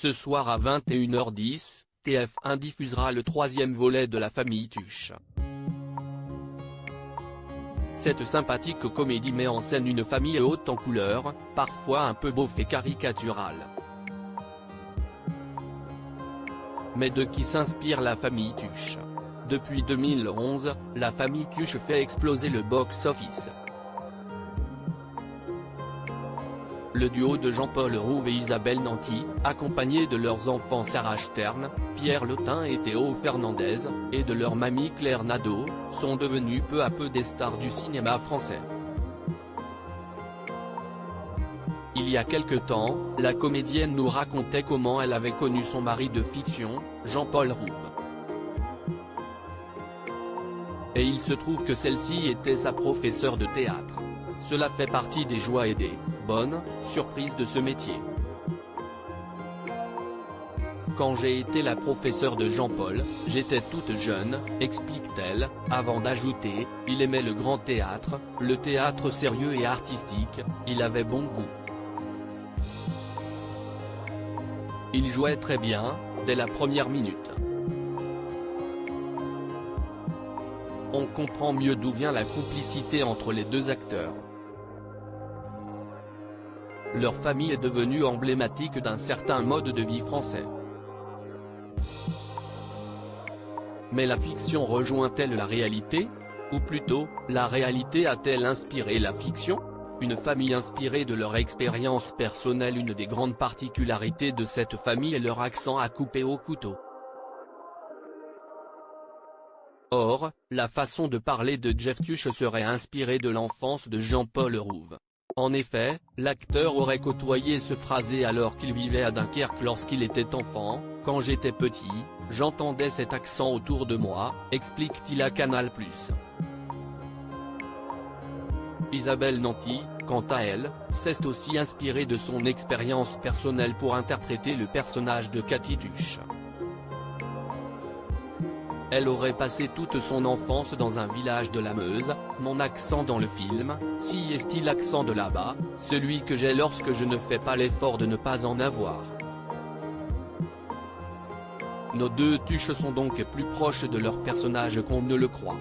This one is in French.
Ce soir à 21h10, TF1 diffusera le 3e volet de La famille Tuche. Cette sympathique comédie met en scène une famille haute en couleurs, parfois un peu beauf et caricaturale. Mais de qui s'inspire La famille Tuche? Depuis 2011, La famille Tuche fait exploser le box-office. Le duo de Jean-Paul Rouve et Isabelle Nanty, accompagnés de leurs enfants Sarah Stern, Pierre Lotin et Théo Fernandez, et de leur mamie Claire Nadeau, sont devenus peu à peu des stars du cinéma français. Il y a quelque temps, la comédienne nous racontait comment elle avait connu son mari de fiction, Jean-Paul Rouve. Et il se trouve que celle-ci était sa professeure de théâtre. Cela fait partie des joies et des bonnes surprises de ce métier. Quand j'ai été la professeure de Jean-Paul, j'étais toute jeune, explique-t-elle, avant d'ajouter, il aimait le grand théâtre, le théâtre sérieux et artistique, il avait bon goût. Il jouait très bien, dès la première minute. On comprend mieux d'où vient la complicité entre les deux acteurs. Leur famille est devenue emblématique d'un certain mode de vie français. Mais la fiction rejoint-elle la réalité? Ou plutôt, la réalité a-t-elle inspiré la fiction? Une famille inspirée de leur expérience personnelle. Une des grandes particularités de cette famille est leur accent à couper au couteau. Or, la façon de parler de Jeff Tuche serait inspirée de l'enfance de Jean-Paul Rouve. En effet, l'acteur aurait côtoyé ce phrasé alors qu'il vivait à Dunkerque lorsqu'il était enfant. Quand j'étais petit, j'entendais cet accent autour de moi, explique-t-il à Canal+. Isabelle Nanty, quant à elle, s'est aussi inspirée de son expérience personnelle pour interpréter le personnage de Cathy Tuche. Elle aurait passé toute son enfance dans un village de la Meuse. Mon accent dans le film, si est-il l'accent de là-bas, celui que j'ai lorsque je ne fais pas l'effort de ne pas en avoir. Nos deux Tuches sont donc plus proches de leur personnage qu'on ne le croit.